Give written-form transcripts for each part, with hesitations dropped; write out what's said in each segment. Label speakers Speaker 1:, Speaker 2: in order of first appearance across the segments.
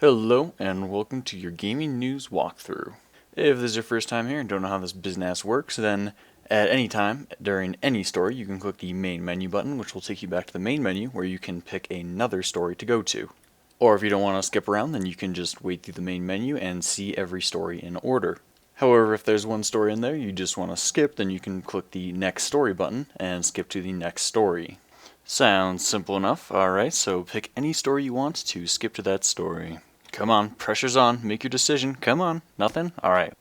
Speaker 1: Hello, and welcome to your gaming news walkthrough. If this is your first time here and don't know how this business works, then at any time during any story, you can click the main menu button, which will take you back to the main menu where you can pick another story to go to. Or if you don't want to skip around, then you can just wait through the main menu and see every story in order. However, if there's one story in there you just want to skip, then you can click the next story button and skip to the next story. Sounds simple enough. Alright, so pick any story you want to skip to that story. Come on, pressure's on, make your decision, come on, nothing? Alright.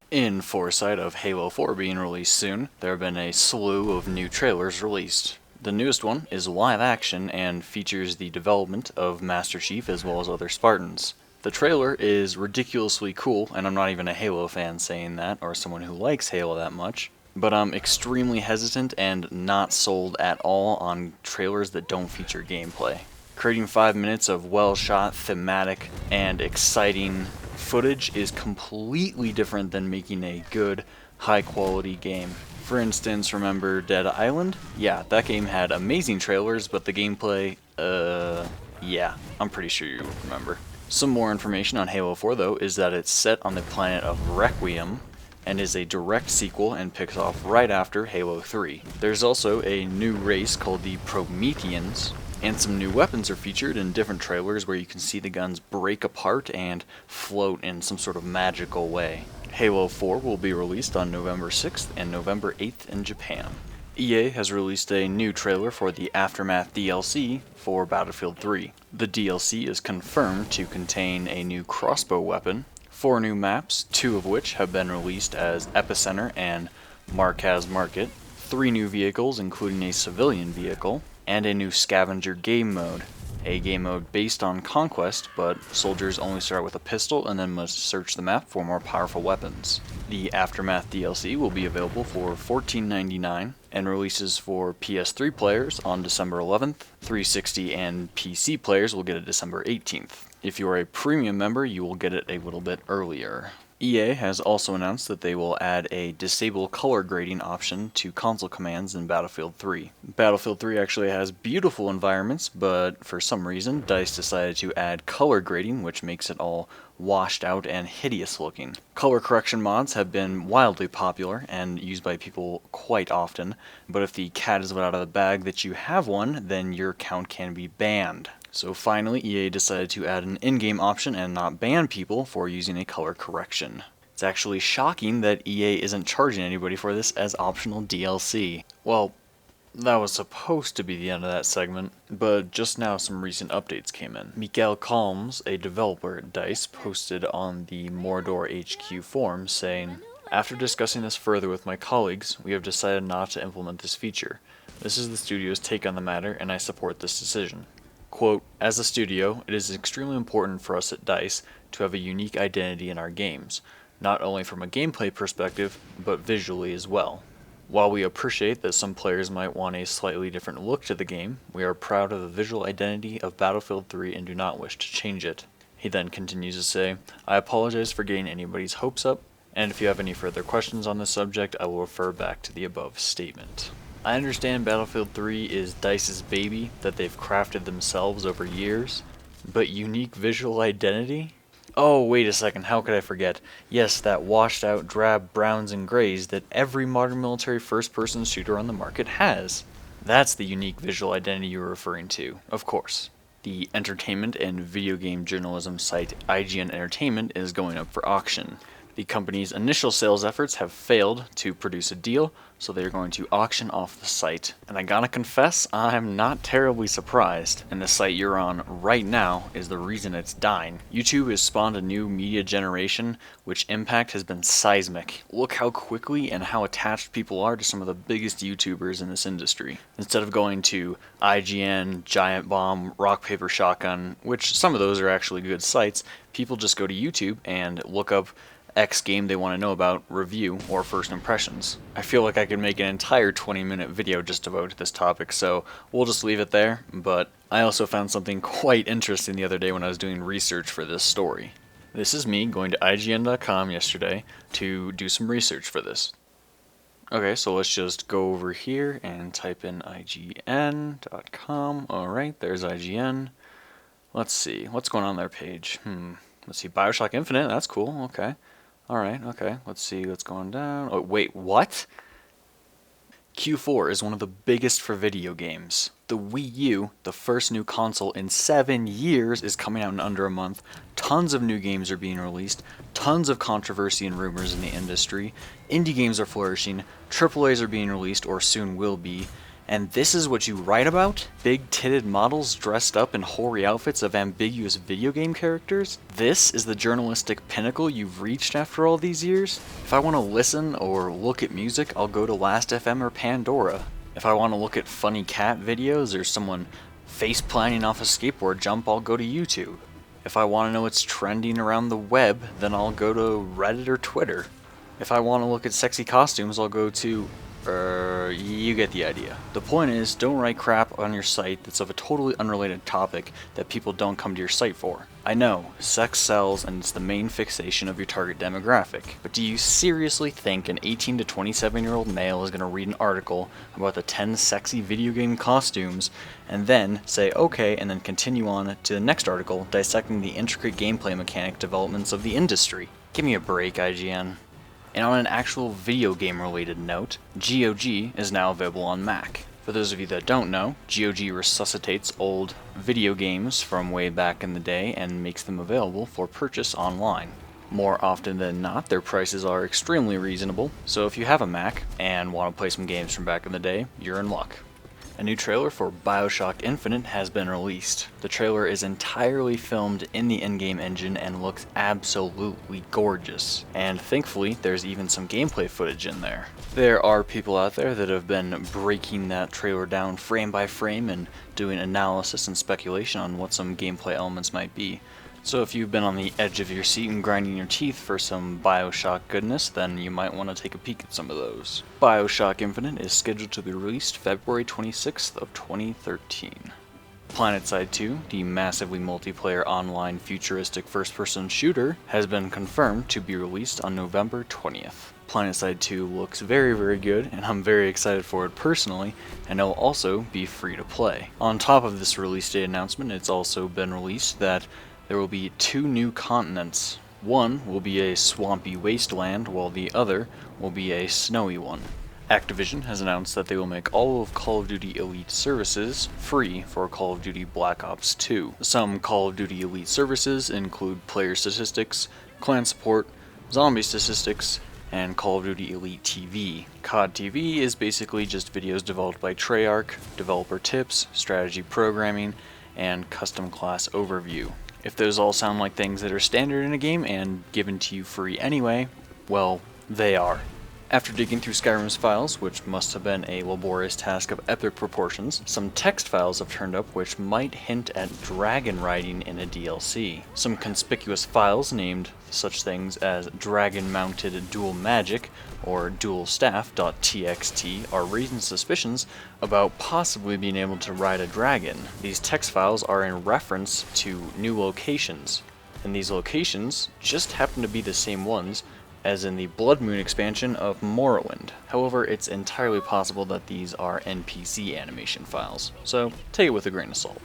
Speaker 1: In foresight of Halo 4 being released soon, there have been a slew of new trailers released. The newest one is live action and features the development of Master Chief as well as other Spartans. The trailer is ridiculously cool, and I'm not even a Halo fan saying that, or someone who likes Halo that much, but I'm extremely hesitant and not sold at all on trailers that don't feature gameplay. Creating 5 minutes of well-shot, thematic, and exciting footage is completely different than making a good, high-quality game. For instance, remember Dead Island? Yeah, that game had amazing trailers, but the gameplay, yeah, I'm pretty sure you remember. Some more information on Halo 4, though, is that it's set on the planet of Requiem, and is a direct sequel and picks off right after Halo 3. There's also a new race called the Prometheans, and some new weapons are featured in different trailers where you can see the guns break apart and float in some sort of magical way. Halo 4 will be released on November 6th and November 8th in Japan. EA has released a new trailer for the Aftermath DLC for Battlefield 3. The DLC is confirmed to contain a new crossbow weapon, 4 new maps, 2 of which have been released as Epicenter and Markaz Market, 3 new vehicles including a civilian vehicle, and a new scavenger game mode. A game mode based on Conquest, but soldiers only start with a pistol and then must search the map for more powerful weapons. The Aftermath DLC will be available for $14.99 and releases for PS3 players on December 11th, 360 and PC players will get it December 18th. If you are a premium member, you will get it a little bit earlier. EA has also announced that they will add a disable color grading option to console commands in Battlefield 3. Battlefield 3 actually has beautiful environments, but for some reason DICE decided to add color grading, which makes it all washed out and hideous looking. Color correction mods have been wildly popular and used by people quite often, but if the cat is let out of the bag that you have one, then your account can be banned. So finally, EA decided to add an in-game option and not ban people for using a color correction. It's actually shocking that EA isn't charging anybody for this as optional DLC. Well, that was supposed to be the end of that segment, but just now some recent updates came in. Mikael Kalms, a developer at DICE, posted on the Mordor HQ forum saying, "After discussing this further with my colleagues, we have decided not to implement this feature. This is the studio's take on the matter, and I support this decision. Quote, as a studio, it is extremely important for us at DICE to have a unique identity in our games, not only from a gameplay perspective, but visually as well. While we appreciate that some players might want a slightly different look to the game, we are proud of the visual identity of Battlefield 3 and do not wish to change it." He then continues to say, "I apologize for getting anybody's hopes up, and if you have any further questions on this subject, I will refer back to the above statement." I understand Battlefield 3 is DICE's baby that they've crafted themselves over years, but unique visual identity? Oh, wait a second, how could I forget? Yes, that washed out drab browns and grays that every modern military first-person shooter on the market has. That's the unique visual identity you're referring to, of course. The entertainment and video game journalism site IGN Entertainment is going up for auction. The company's initial sales efforts have failed to produce a deal, so they're going to auction off the site. And I gotta confess, I'm not terribly surprised. And the site you're on right now is the reason it's dying. YouTube has spawned a new media generation, which impact has been seismic. Look how quickly and how attached people are to some of the biggest YouTubers in this industry. Instead of going to IGN, Giant Bomb, Rock Paper Shotgun, which some of those are actually good sites, people just go to YouTube and look up X game they want to know about, review, or first impressions. I feel like I could make an entire 20-minute video just devoted to this topic, so we'll just leave it there, but I also found something quite interesting the other day when I was doing research for this story. This is me going to IGN.com yesterday to do some research for this. Okay, so let's just go over here and type in IGN.com. Alright, there's IGN. Let's see, what's going on their page? Let's see, Bioshock Infinite, that's cool, okay. Alright, okay, let's see what's going down. Oh, wait, what? Q4 is one of the biggest for video games. The Wii U, the first new console in 7 years, is coming out in under a month. Tons of new games are being released, tons of controversy and rumors in the industry. Indie games are flourishing, AAAs are being released or soon will be. And this is what you write about? Big-titted models dressed up in hoary outfits of ambiguous video game characters? This is the journalistic pinnacle you've reached after all these years? If I want to listen or look at music, I'll go to Last.fm or Pandora. If I want to look at funny cat videos or someone face-planting off a skateboard jump, I'll go to YouTube. If I want to know what's trending around the web, then I'll go to Reddit or Twitter. If I want to look at sexy costumes, I'll go to you get the idea. The point is, don't write crap on your site that's of a totally unrelated topic that people don't come to your site for. I know, sex sells and it's the main fixation of your target demographic, but do you seriously think an 18 to 27-year-old male is going to read an article about the 10 sexy video game costumes and then say okay and then continue on to the next article dissecting the intricate gameplay mechanic developments of the industry? Give me a break, IGN. And on an actual video game related note, GOG is now available on Mac. For those of you that don't know, GOG resuscitates old video games from way back in the day and makes them available for purchase online. More often than not, their prices are extremely reasonable, so if you have a Mac and want to play some games from back in the day, you're in luck. A new trailer for Bioshock Infinite has been released. The trailer is entirely filmed in the in-game engine and looks absolutely gorgeous. And thankfully, there's even some gameplay footage in there. There are people out there that have been breaking that trailer down frame by frame and doing analysis and speculation on what some gameplay elements might be. So if you've been on the edge of your seat and grinding your teeth for some Bioshock goodness, then you might want to take a peek at some of those. Bioshock Infinite is scheduled to be released February 26th of 2013. Planetside 2, the massively multiplayer online futuristic first-person shooter, has been confirmed to be released on November 20th. Planetside 2 looks very, very good, and I'm very excited for it personally, and it'll also be free to play. On top of this release date announcement, it's also been released that there will be 2 new continents. One will be a swampy wasteland, while the other will be a snowy one. Activision has announced that they will make all of Call of Duty Elite services free for Call of Duty Black Ops 2. Some Call of Duty Elite services include player statistics, clan support, zombie statistics, and Call of Duty Elite TV. COD TV is basically just videos developed by Treyarch, developer tips, strategy programming, and custom class overview. If those all sound like things that are standard in a game and given to you free anyway, well, they are. After digging through Skyrim's files, which must have been a laborious task of epic proportions, some text files have turned up which might hint at dragon riding in a DLC. Some conspicuous files named such things as dragon-mounted dual magic or dual staff.txt are raising suspicions about possibly being able to ride a dragon. These text files are in reference to new locations, and these locations just happen to be the same ones as in the Blood Moon expansion of Morrowind. However, it's entirely possible that these are NPC animation files, so take it with a grain of salt.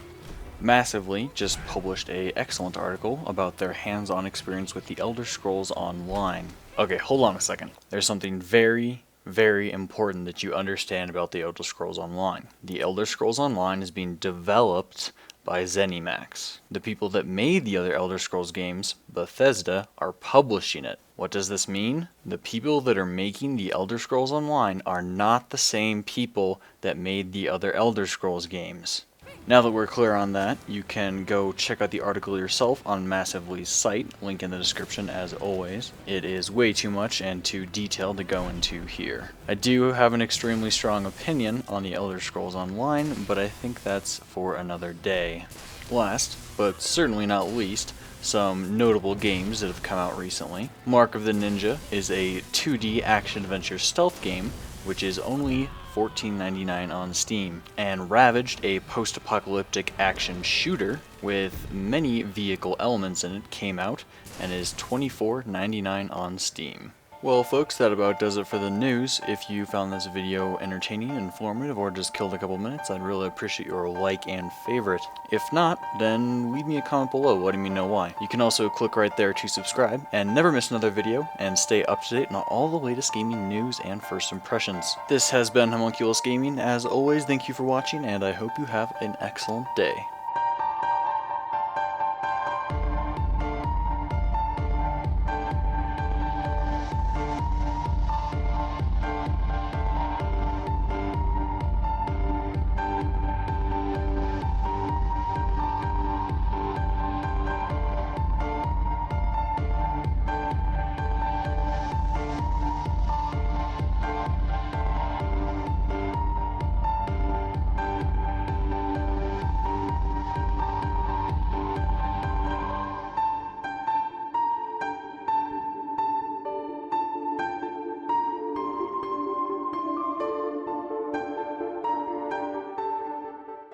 Speaker 1: Massively just published an excellent article about their hands-on experience with the Elder Scrolls Online. Okay, hold on a second. There's something very, very important that you understand about the Elder Scrolls Online. The Elder Scrolls Online is being developed by ZeniMax. The people that made the other Elder Scrolls games, Bethesda, are publishing it. What does this mean? The people that are making the Elder Scrolls Online are not the same people that made the other Elder Scrolls games. Now that we're clear on that, you can go check out the article yourself on Massively's site, link in the description as always. It is way too much and too detailed to go into here. I do have an extremely strong opinion on the Elder Scrolls Online, but I think that's for another day. Last, but certainly not least, some notable games that have come out recently. Mark of the Ninja is a 2D action-adventure stealth game, which is only $14.99 on Steam, and Ravaged, a post-apocalyptic action shooter with many vehicle elements in it, came out and is $24.99 on Steam. Well folks, that about does it for the news. If you found this video entertaining, informative, or just killed a couple minutes, I'd really appreciate your like and favorite. If not, then leave me a comment below letting me know why. You can also click right there to subscribe and never miss another video, and stay up to date on all the latest gaming news and first impressions. This has been Homunculus Gaming. As always, thank you for watching, and I hope you have an excellent day.